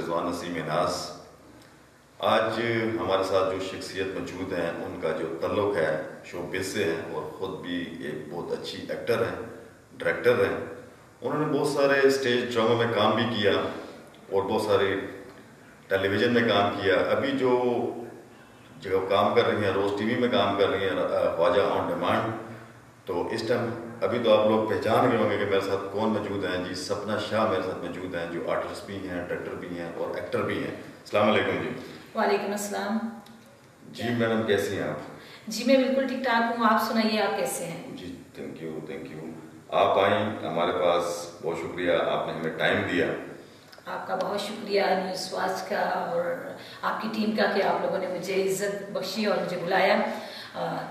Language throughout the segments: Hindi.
रिजवान नसीम नाज। आज हमारे साथ जो शख्सियत मौजूद हैं उनका जो तल्लुक़ है शोबिज़ से है और ख़ुद भी एक बहुत अच्छी एक्टर हैं, डायरेक्टर हैं। उन्होंने बहुत सारे स्टेज ड्रामा में काम भी किया और बहुत सारे टेलीविज़न में काम किया। अभी जो जगह काम कर रही हैं, रोज़ टीवी में काम कर रही हैं, ख्वाजा ऑन डिमांड। तो इस टाइम अभी तो आप लोग पहचान गए होंगे कि मेरे साथ कौन मौजूद हैं। जी, सपना शाह मेरे साथ मौजूद हैं, जो आर्टिस्ट भी हैं, डायरेक्टर भी हैं और एक्टर भी हैं। अस्सलाम वालेकुम जी। वालेकुम अस्सलाम। जी मैडम, कैसी हैं आप? जी मैं बिल्कुल ठीक ठाक हूँ, आप सुनाइए आप कैसे हैं? जी थैंक यू, थैंक यू। आप आई हमारे पास, बहुत शुक्रिया, आपने हमें टाइम दिया। आपका बहुत शुक्रिया न्यूज़ वॉच का और आपकी टीम का कि आप लोगों ने मुझे इज्जत बख्शी और मुझे बुलाया।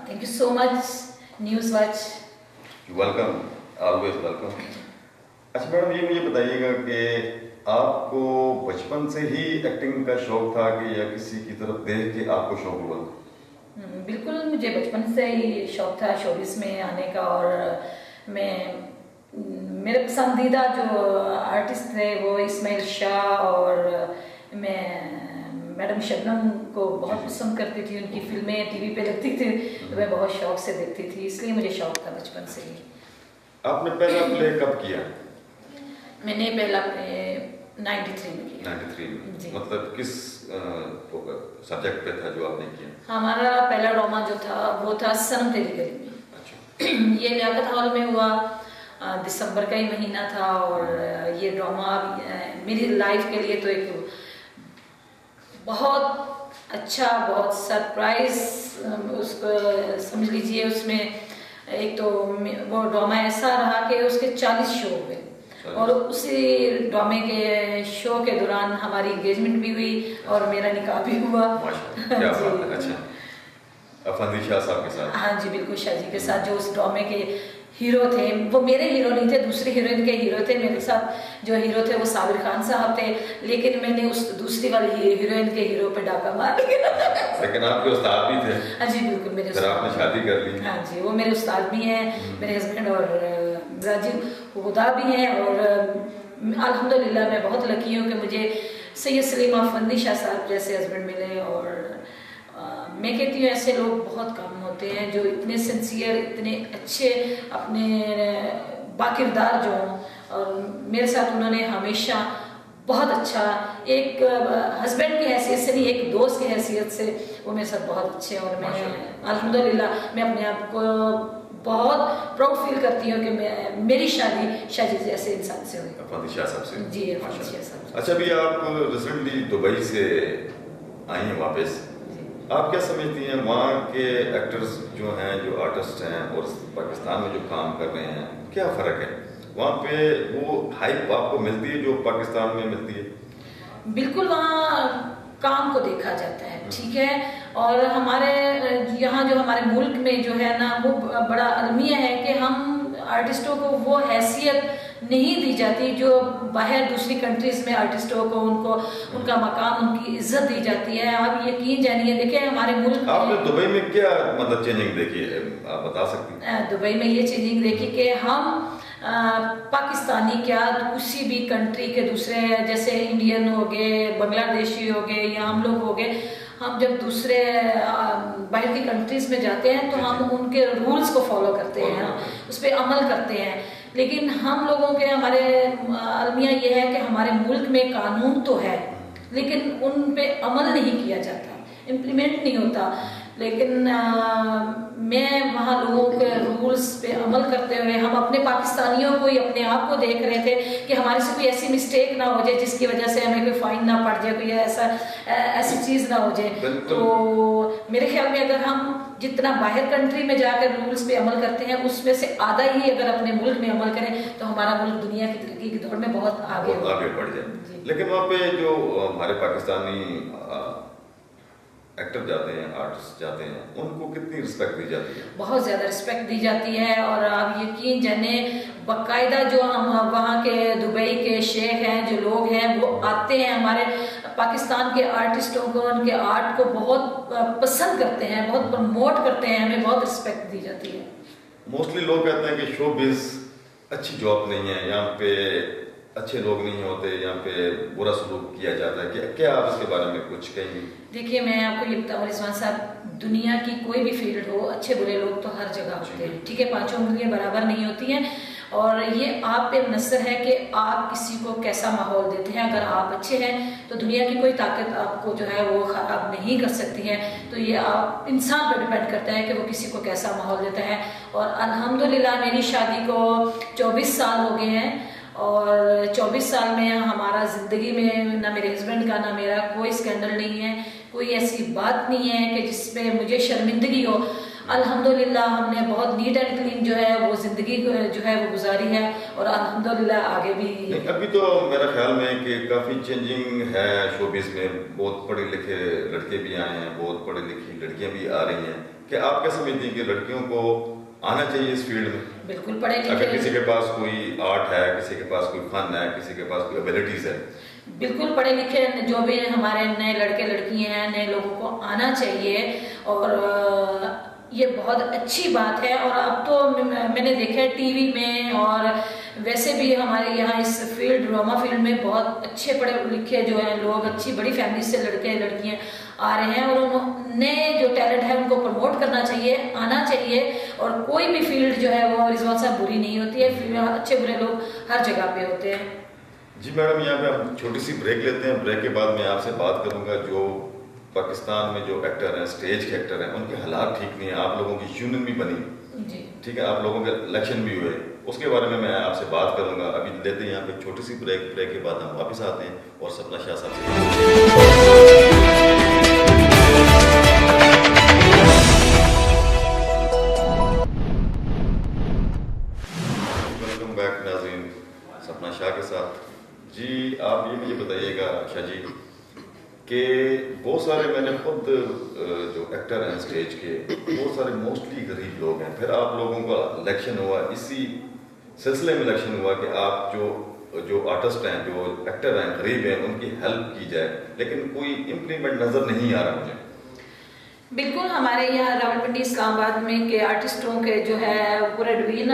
Thank you so much news watch. Welcome, always welcome. अच्छा मैडम, ये मुझे बताइएगा कि आपको बचपन से ही एक्टिंग का शौक था कि या किसी की तरफ देख के आपको शौक हुआ? बिल्कुल, मुझे बचपन से ही शौक था शोबिस में आने का और मेरे पसंदीदा जो आर्टिस्ट थे वो इस्माइल शाह और मैं मैडम शबनम को बहुत पसंद करती थी। उनकी फिल्में टीवी पे लगती थी तो मैं बहुत शौक से देखती थी, इसलिए मुझे शौक था बचपन से ही। आपने पहला प्ले कब किया? मैंने पहला प्ले 93 में किया। 93 में? मतलब किस सब्जेक्ट पे था जो आपने किया? हमारा पहला ड्रामा जो था वो था सनम तेरी गली में। अच्छा। ये लियाकत हॉल में हुआ, दिसंबर का ही महीना था और ये ड्रामा मेरी लाइफ के लिए तो एक बहुत अच्छा, बहुत सरप्राइज उसको समझ लीजिए। उसमें एक तो वो ड्रामा ऐसा रहा कि उसके 40 शो हुए और उसी ड्रामे के शो के दौरान हमारी एंगेजमेंट भी हुई और मेरा निकाह भी हुआ। क्या बात है। अच्छा, अफंदी शाह साहब के साथ? हाँ जी बिल्कुल, शाह जी के साथ, जो उस ड्रामे के हीरो थे। वो मेरे हीरो नहीं थे, दूसरे हीरोइन के हीरो थे। मेरे साथ जो हीरो थे वो साबिर खान साहब थे, लेकिन मैंने उस दूसरी वाली हीरोइन के हीरो पे डाका मार दिया। लेकिन आपके उस्ताद भी थे? हाँ जी बिल्कुल, मेरे फिर आपने शादी कर ली? हाँ जी, वो मेरे उस्ताद भी हैं, मेरे हस्बैंड और राजीव हुदा भी हैं। और अल्हम्दुलिल्लाह मैं बहुत लकी हूँ कि मुझे सैयद सलीमा अफंदी शाह साहब जैसे हस्बैंड मिले। और मैं कहती हूँ ऐसे लोग बहुत कम होते हैं जो इतने सिंसियर, इतने अच्छे, अपने बाकिरदार जो हों। और मेरे साथ उन्होंने हमेशा बहुत अच्छा, एक हस्बैंड की हैसियत से नहीं, एक दोस्त की हैसियत से वो मेरे साथ बहुत अच्छे। और मैं अल्हम्दुलिल्लाह मैं अपने आप को बहुत प्राउड फील करती हूँ कि मेरी शादी जैसे इंसान से हुई। अफंदी शाह साहब से? जी, अफंदी शाह साहब। अच्छा, अभी आप रिसेंटली दुबई से आई हैं वापस, आप क्या समझती हैं वहाँ के एक्टर्स जो हैं, जो आर्टिस्ट हैं और पाकिस्तान में जो काम कर रहे हैं, क्या फ़र्क है? वहाँ पे वो हाइप आपको मिलती है जो पाकिस्तान में मिलती है? बिल्कुल, वहाँ काम को देखा जाता है, ठीक है। और हमारे यहाँ जो हमारे मुल्क में जो है ना, वो बड़ा अलमिया है कि हम आर्टिस्टों को वो हैसियत नहीं दी जाती जो बाहर दूसरी कंट्रीज में आर्टिस्टों को उनका मकाम, उनकी इज्जत दी जाती है। आप यकीन जानिए, देखिए हमारे मुल्क आपने दुबई में क्या मतलब चेंजिंग देखी है, आप बता सकती हैं? दुबई में ये चेंजिंग देखी कि हम पाकिस्तानी क्या किसी भी कंट्री के दूसरे, जैसे इंडियन हो गए, बांग्लादेशी हो गए या हम लोग हो गए, हम जब दूसरे बाहर की कंट्रीज में जाते हैं तो हम उनके रूल्स को फॉलो करते हैं, उस पर अमल करते हैं। लेकिन हम लोगों के, हमारे अलमिया ये है कि हमारे मुल्क में कानून तो है लेकिन उन पे अमल नहीं किया जाता, इम्प्लीमेंट नहीं होता। लेकिन मैं वहाँ लोगों के रूल्स पे अमल करते हुए, हम अपने पाकिस्तानियों को ही, अपने आप को देख रहे थे कि हमारे से कोई ऐसी मिस्टेक ना हो जाए जिसकी वजह से हमें कोई फाइन ना पड़ जाए, कोई ऐसी चीज़ ना हो जाए। तो मेरे ख्याल में अगर हम जितना बाहर कंट्री में जाकर रूल्स पे अमल करते हैं उसमें से आधा ही अगर अपने मुल्क में अमल करें तो हमारा मुल्क दुनिया की तरक्की की दौड़ में बहुत आगे बढ़ जाए। लेकिन वहाँ पे जो हमारे पाकिस्तानी एक्टर जाते हैं, आर्टिस्ट जाते हैं, उनको कितनी रिस्पेक्ट दी जाती है? बहुत ज़्यादा रिस्पेक्ट दी जाती है। और आप यकीन जाने, बाकायदा जो हम वहाँ के दुबई के शेख हैं, जो लोग हैं, वो आते हैं हमारे पाकिस्तान के आर्टिस्टों को, उनके आर्ट को बहुत पसंद करते हैं, बहुत प्रमोट करते हैं, हमें बहुत रिस्पेक्ट दी जाती है। मोस्टली लोग कहते हैं कि शोबिज़ अच्छी जॉब नहीं है, यहाँ पे अच्छे लोग नहीं होते, यहाँ पे बुरा सलूक किया जाता है, क्या आप इसके बारे में कुछ कहेंगे? देखिए, मैं आपको ये बताऊँ रिजवान साहब, दुनिया की कोई भी फील्ड हो, अच्छे बुरे लोग तो हर जगह होते हैं, ठीक है, पांचों उंगलियां बराबर नहीं होती हैं। और ये आप पे मुनसर है कि आप किसी को कैसा माहौल देते हैं। अगर आप अच्छे हैं तो दुनिया की कोई ताकत आपको जो है वो ख़राब नहीं कर सकती है। तो ये आप इंसान पर डिपेंड करता है कि वो किसी को कैसा माहौल देता है। और अल्हम्दुलिल्लाह मेरी शादी को 24 साल हो गए हैं, और 24 साल में हमारा ज़िंदगी में ना मेरे हस्बैंड का ना मेरा कोई स्कैंडल नहीं है, कोई ऐसी बात नहीं है कि जिसपे मुझे शर्मिंदगी हो। अल्हम्दुलिल्लाह हमने बहुत नीट एंड क्लीन जो है वो ज़िंदगी जो है वो गुजारी है, और अल्हम्दुलिल्लाह आगे भी। अभी तो मेरा ख्याल में कि काफ़ी चेंजिंग है शोबिस में, बहुत पढ़े लिखे लड़के भी आए हैं, बहुत पढ़ी लिखी लड़कियां भी आ रही हैं। क्या आप क्या समझती हैं कि लड़कियों को आना चाहिए इस फील्ड में? बिल्कुल पढ़े लिखे, अगर किसी के पास कोई आर्ट है, किसी के पास कोई फन है, किसी के पास कोई एबिलिटीज है, बिल्कुल पढ़े लिखे जो भी हमारे नए लड़के लड़कियां हैं, नए लोगों को आना चाहिए। और ये बहुत अच्छी बात है। और अब तो मैंने देखा है टीवी में और वैसे भी हमारे यहाँ इस फील्ड ड्रामा फील्ड में बहुत अच्छे पढ़े लिखे जो हैं लोग, अच्छी बड़ी फैमिली से लड़के लड़कियां आ रहे हैं, और उन्होंने जो टैलेंट है उनको प्रमोट करना चाहिए, आना चाहिए। और कोई भी फील्ड जो है वो रिजवान साहब बुरी नहीं होती है, अच्छे बुरे लोग हर जगह पे होते हैं। जी मैडम, यहाँ पे हम छोटी सी ब्रेक लेते हैं। ब्रेक के बाद मैं आपसे बात करूंगा जो पाकिस्तान में जो एक्टर हैं, स्टेज के एक्टर हैं, उनके हालात ठीक नहीं है। आप लोगों की यूनियन भी बनी, जी ठीक है, आप लोगों के इलेक्शन भी हुए, उसके बारे में मैं आपसे बात करूंगा। अभी लेते हैं यहाँ पे छोटी सी ब्रेक। ब्रेक के बाद हम वापस आते हैं और सपना शाह साहब से। वेलकम बैक नाज़रीन, सपना शाह के साथ। जी आप ये मुझे बताइएगा शाह जी कि बहुत सारे, मैंने खुद जो एक्टर हैं स्टेज के, बहुत सारे मोस्टली गरीब लोग हैं। फिर आप लोगों का इलेक्शन हुआ, इसी सिलसिले में इलेक्शन हुआ कि आप जो आर्टिस्ट हैं, जो एक्टर हैं, गरीब हैं, उनकी हेल्प की जाए, लेकिन कोई इम्प्लीमेंट नज़र नहीं आ रहा मुझे। बिल्कुल, हमारे यहाँ रावलपिंडी इस्लामाबाद में के आर्टिस्टों के जो है पूरे डिवीजन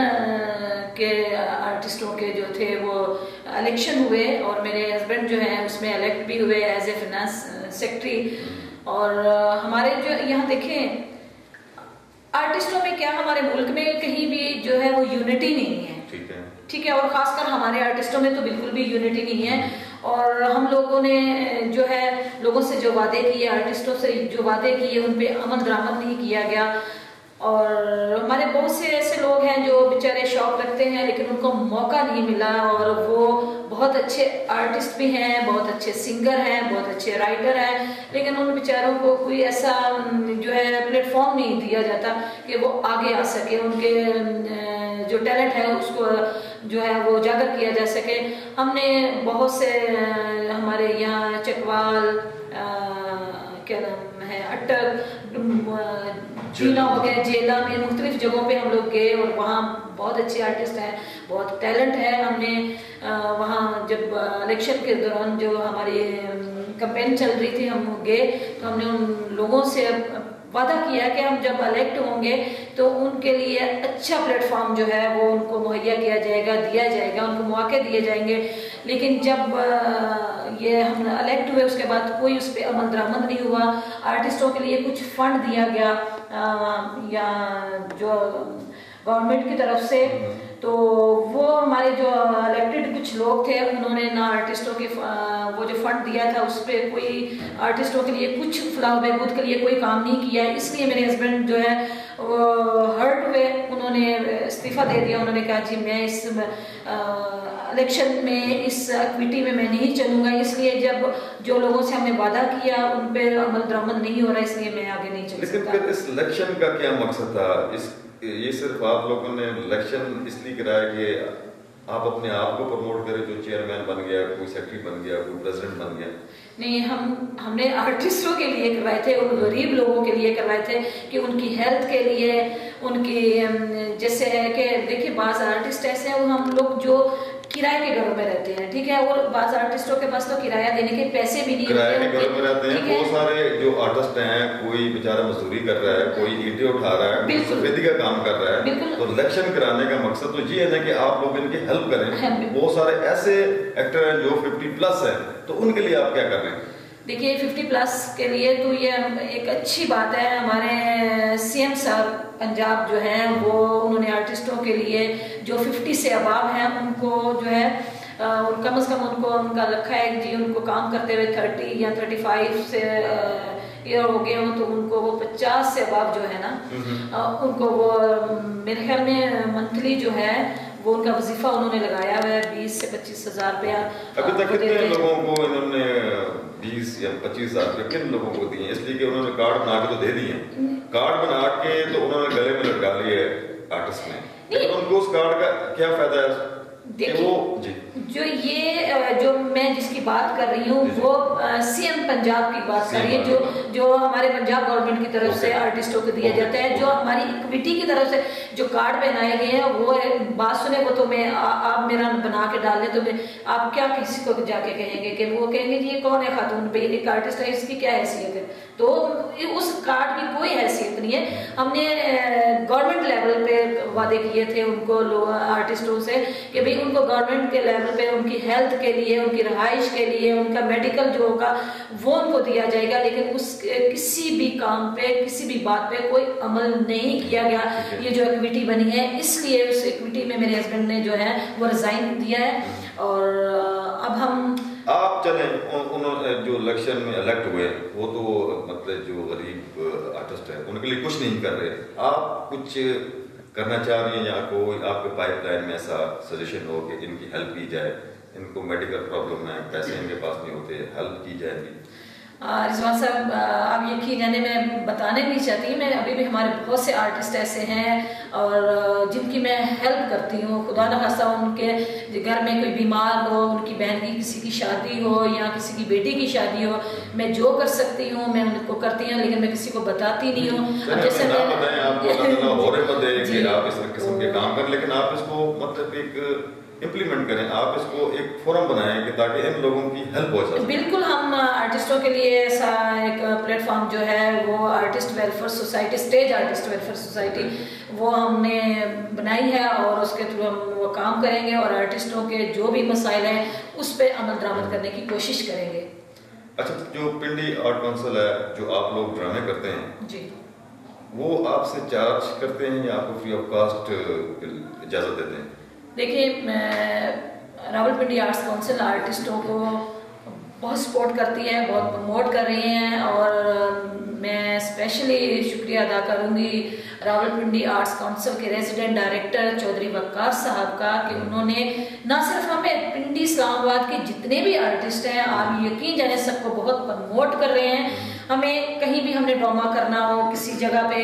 के आर्टिस्टों के जो थे वो इलेक्शन हुए, और मेरे हस्बैंड जो हैं उसमें इलेक्ट भी हुए एज ए फिनेंस सेक्रेटरी। और हमारे जो यहाँ देखें आर्टिस्टों में क्या, हमारे मुल्क में कहीं भी जो है वो यूनिटी नहीं है, ठीक है, और ख़ासकर हमारे आर्टिस्टों में तो बिल्कुल भी यूनिटी नहीं है। और हम लोगों ने जो है लोगों से जो वादे किए, आर्टिस्टों से जो वादे किए, उन पे अमल दरामद नहीं किया गया। और हमारे बहुत से ऐसे लोग हैं जो बेचारे शौक रखते हैं लेकिन उनको मौका नहीं मिला, और वो बहुत अच्छे आर्टिस्ट भी हैं, बहुत अच्छे सिंगर हैं, बहुत अच्छे राइटर हैं, लेकिन उन बेचारों को कोई ऐसा जो है प्लेटफॉर्म नहीं दिया जाता कि वो आगे आ सके, उनके जो टैलेंट है उसको जो है वो उजागर किया जा सके। हमने बहुत से हमारे यहाँ चकवाल, क्या नाम है, अटक, जीना हो गया, जेला में मुख्तलिफ जगहों पे हम लोग गए, और वहाँ बहुत अच्छे आर्टिस्ट हैं, बहुत टैलेंट है। हमने वहाँ जब इलेक्शन के दौरान जो हमारी कैंपेन चल रही थी, हम गए तो हमने उन लोगों से वादा किया कि हम जब इलेक्ट होंगे तो उनके लिए अच्छा प्लेटफॉर्म जो है वो उनको मुहैया किया जाएगा, दिया जाएगा, उनको मौके दिए जाएंगे। लेकिन जब ये हम इलेक्ट हुए उसके बाद कोई उस पर अमल दरामद नहीं हुआ। आर्टिस्टों के लिए कुछ फंड दिया गया या जो गवर्नमेंट की तरफ से, तो वो हमारे जो इलेक्टेड कुछ लोग थे उन्होंने ना आर्टिस्टों के वो जो फंड दिया था उस पर कोई आर्टिस्टों के लिए कुछ फलाह बहबूद के लिए कोई काम नहीं किया। इसलिए मेरे हस्बैंड जो है वो हर्ट हुए, उन्होंने इस्तीफ़ा दे दिया। उन्होंने कहा जी मैं इस इलेक्शन में, इस एक्टिविटी में मैं नहीं चलूँगा, इसलिए जब जो लोगों से हमने वादा किया उन पर अमल दरामद नहीं हो रहा, इसलिए मैं आगे नहीं चल सकता। लेकिन फिर इस इलेक्शन का क्या मकसद था? ये सिर्फ आप लोगों ने इलेक्शन इसलिए कराया कि आप अपने आप को प्रमोट करें, जो चेयरमैन बन गया, कोई सेक्रेटरी बन गया, कोई प्रेसिडेंट बन गया? नहीं, हमने आर्टिस्टों के लिए करवाए थे, उन गरीब लोगों के लिए करवाए थे कि उनकी हेल्थ के लिए, उनकी जैसे है कि देखिए बाज़ आर्टिस्ट ऐसे हैं, हम लोग जो किराए के घरों में रहते हैं, ठीक है। और बाज़ आर्टिस्टों के पास तो किराया देने के पैसे भी नहीं किराए के होते घरों में रहते हैं। ठीक है। बहुत सारे जो आर्टिस्ट हैं, कोई बेचारा मजदूरी कर रहा है, कोई ईंटें उठा रहा है, कोई बिल्कुल। सफेदी का काम कर रहा है। बिल्कुल। तो इलेक्शन कराने का मकसद तो ये है ना कि आप लोग इनकी हेल्प करें। हाँ, बहुत सारे ऐसे एक्टर हैं जो 50+ है, तो उनके लिए आप क्या कर रहे हैं? देखिए 50+ के लिए तो ये एक अच्छी बात है। हमारे सीएम साहब पंजाब जो है वो उन्होंने आर्टिस्टों के लिए जो 50 से अबाव हैं उनको जो है कम से कम उनको उनका रखा है जी, उनको काम करते हुए 30 या 35 से ईयर हो गए हो तो उनको वो 50 से अबाव जो है ना उनको वो मेरे ख्याल में मंथली जो है वो उनका वजीफा उन्होंने लगाया हुआ है 20 से 25 हज़ार रुपया। अभी तक कितने लोगों को इन्होंने 20 या 25 हज़ार रुपये किन लोगों को दिए? इसलिए कि उन्होंने कार्ड बना के तो दे दिए, कार्ड बना के तो उन्होंने गले में लटका लिए आर्टिस्ट ने, लेकिन उनको उस कार्ड का क्या फायदा है? जो ये जो मैं जिसकी बात कर रही हूँ वो सीएम पंजाब की बात कर रही है, जो हमारे पंजाब गवर्नमेंट की तरफ से आर्टिस्टों को दिया जाता है। जो हमारी इक्विटी की तरफ से जो कार्ड बनाए गए हैं वो बात सुने वो तो मैं आप मेरा बना के डाल दें तो आप क्या किसी को जाके कहेंगे कि वो कहेंगे जी ये कौन है खातून, भाई एक आर्टिस्ट है, इसकी क्या हैसियत है? तो उस कार्ड की कोई हैसियत नहीं है। हमने गवर्नमेंट लेवल पे वादे किए थे उनको आर्टिस्टों से कि भाई उनको गवर्नमेंट के लेवल पे उनकी हेल्थ के लिए, उनकी रहाइश के लिए, उनका मेडिकल जो होगा वो उनको दिया जाएगा, लेकिन उस किसी भी काम पे, किसी भी बात पे कोई अमल नहीं किया गया। ये जो इक्विटी बनी है इसलिए उस इक्विटी में मेरे हस्बैंड ने जो है वो रिजाइन दिया है। और अब हम आप चलें उन्होंने जो इलेक्शन में इलेक्ट हुए वो तो मतलब जो गरीब आर्टिस्ट है उनके लिए कुछ नहीं कर रहे, आप कुछ करना चाह रही हैं या कोई आपके पाइपलाइन में ऐसा सजेशन हो कि इनकी हेल्प की जाए, इनको मेडिकल प्रॉब्लम है, पैसे इनके पास नहीं होते, हेल्प की जाए इनकी? रिजवान साहब आप यकीन जाने मैं बताने नहीं चाहती, मैं अभी भी हमारे बहुत से आर्टिस्ट ऐसे हैं और जिनकी मैं हेल्प करती हूँ। खुदा न खास्ता उनके घर में कोई बीमार हो, उनकी बहन की किसी की शादी हो या किसी की बेटी की शादी हो, मैं जो कर सकती हूँ मैं उनको करती हूँ, लेकिन मैं किसी को बताती नहीं हूँ। अब जैसे आप इस किस्म के काम करें, लेकिन आप इसको मतलब एक इम्प्लीमेंट करें, आप इसको एक फोरम बनाएं कि ताकि इन लोगों की हेल्प हो सके। बिल्कुल, हम आर्टिस्टों के लिए ऐसा एक प्लेटफॉर्म जो है वो artist welfare society, stage artist welfare society वो हमने बनाई है और उसके थ्रू हम वो काम करेंगे और आर्टिस्टों के जो भी मसाइल हैं उस पर अमल दरामद करने की कोशिश करेंगे। अच्छा, जो पिंडी आर्ट काउंसिल है, जो आप लोग ड्रामे करते हैं जी, वो आपसे चार्ज करते हैं या आपको फ्री ऑफ कास्ट इजाज़त देते हैं? देखिए रावलपिंडी आर्ट्स काउंसिल आर्टिस्टों को बहुत सपोर्ट करती है, बहुत प्रमोट कर रही हैं और मैं स्पेशली शुक्रिया अदा करूंगी रावलपिंडी आर्ट्स काउंसिल के रेजिडेंट डायरेक्टर चौधरी वक्कार साहब का कि उन्होंने ना सिर्फ हमें पिंडी इस्लामाबाद के जितने भी आर्टिस्ट हैं, आप यकीन जाने सबको बहुत प्रमोट कर रहे हैं। हमें कहीं भी हमने ड्रामा करना हो किसी जगह पे,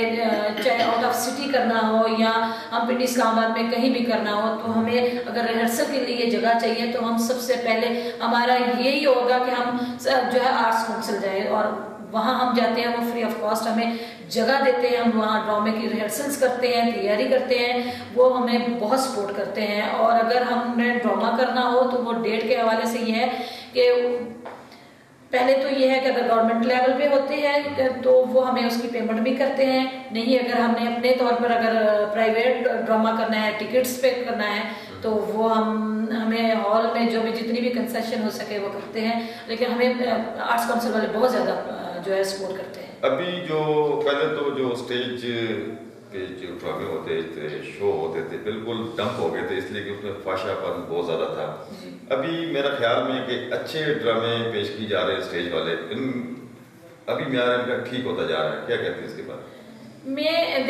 चाहे आउट ऑफ सिटी करना हो या हम पिंडी इस्लामाबाद में कहीं भी करना हो, तो हमें अगर रिहर्सल के लिए जगह चाहिए तो हम सबसे पहले हमारा यही होगा कि हम जो है आर्ट्स काउंसिल जाए और वहाँ हम जाते हैं, वो फ्री ऑफ कॉस्ट हमें जगह देते हैं, हम वहाँ ड्रामे की रिहर्सल्स करते हैं, तैयारी करते हैं, वो हमें बहुत सपोर्ट करते हैं। और अगर हमें ड्रामा करना हो तो वो डेट के हवाले से ये है कि पहले तो ये है कि अगर गवर्नमेंट लेवल पे होते हैं तो वो हमें उसकी पेमेंट भी करते हैं, नहीं अगर हमने अपने तौर पर अगर प्राइवेट ड्रामा करना है, टिकट्स पे करना है तो वो हमें हॉल में जो भी जितनी भी कंसेशन हो सके वो करते हैं, लेकिन हमें आर्ट्स काउंसिल वाले बहुत ज़्यादा जो है सपोर्ट करते हैं। अभी जो पहले तो जो स्टेज पे जो ड्रामे होते थे, शो होते थे, बिल्कुल डंप हो गए थे इसलिए कि उसमें फाशापन बहुत ज़्यादा था। अभी मेरा ख्याल में कि अच्छे ड्रामे पेश की जा रहे हैं स्टेज वाले, अभी म्यार इनका ठीक होता जा रहा है, क्या कहते हैं इसके बाद?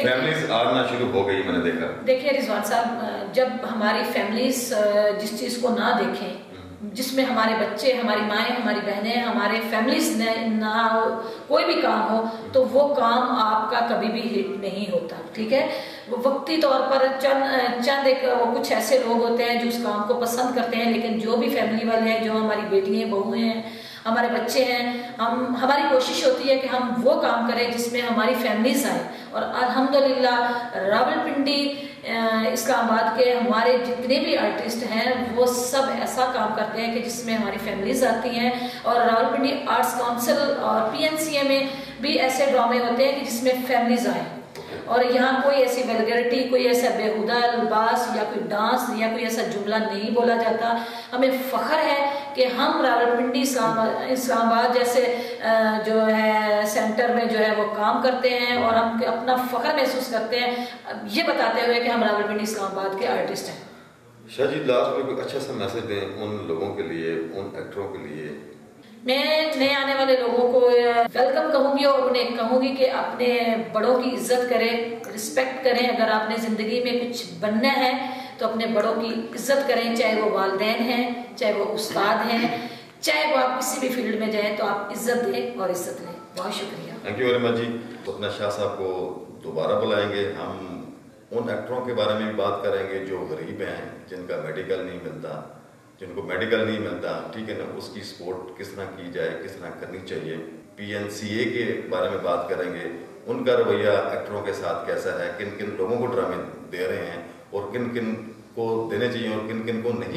फैमिलीज आना शुरू हो गई, मैंने देखा। देखिए रिजवान साहब, जब हमारी फैमिलीज जिस चीज़ को ना देखें, जिसमें हमारे बच्चे, हमारी माएँ, हमारी बहनें, हमारे फैमिलीज ना कोई भी काम हो तो वो काम आपका कभी भी हिट नहीं होता, ठीक है। वो वक्ती तौर पर चंद एक कुछ ऐसे लोग होते हैं जो उस काम को पसंद करते हैं, लेकिन जो भी फैमिली वाले हैं, जो हमारी बेटियाँ बहुएं हैं, हमारे बच्चे हैं, हमारी कोशिश होती है कि हम वो काम करें जिसमें हमारी फैमिलीज आए। और अल्हम्दुलिल्लाह रावलपिंडी इस्लामाबाद के हमारे जितने भी आर्टिस्ट हैं वो सब ऐसा काम करते हैं कि जिसमें हमारी फैमिलीज आती हैं। और रावलपिंडी आर्ट्स काउंसिल और PNCA में भी ऐसे ड्रामे होते हैं कि जिसमें फैमिलीज आए। और यहाँ कोई ऐसी वल्गैरिटी, कोई ऐसा बेहुदा लिबास या कोई डांस या कोई ऐसा जुमला नहीं बोला जाता। हमें फ़ख्र है कि हम रावलपिंडी इस्लामाबाद जैसे जो है सेंटर में जो है वो काम करते हैं और हम अपना फ़ख्र महसूस करते हैं ये बताते हुए कि हम रावलपिंडी इस्लामाबाद के आर्टिस्ट हैं। शाह जी, लास्ट में कोई अच्छा सा मैसेज दें उन लोगों के लिए, उन एक्टरों के लिए। मैं नए आने वाले लोगों को वेलकम कहूँगी और उन्हें कहूँगी कि अपने बड़ों की इज्जत करें, रिस्पेक्ट करें। अगर आपने ज़िंदगी में कुछ बनना है तो अपने बड़ों की इज्जत करें, चाहे वो वालिदैन हैं, चाहे वो उस्ताद हैं, चाहे वो आप किसी भी फील्ड में जाएं तो आप इज्जत दें और इज्जत लें। बहुत शुक्रिया। थैंक यू वेरी मच जी। सपना शाह साहब को दोबारा बुलाएंगे, हम उन एक्टरों के बारे में भी बात करेंगे जो गरीब हैं, जिनका मेडिकल नहीं मिलता, जिनको मेडिकल नहीं मिलता, ठीक है ना, उसकी सपोर्ट किस तरह की जाए, किस तरह करनी चाहिए। PNCA के बारे में बात करेंगे, उनका रवैया एक्टरों के साथ कैसा है, किन किन लोगों को ड्रामे दे रहे हैं और किन किन को देने चाहिए और किन किन को नहीं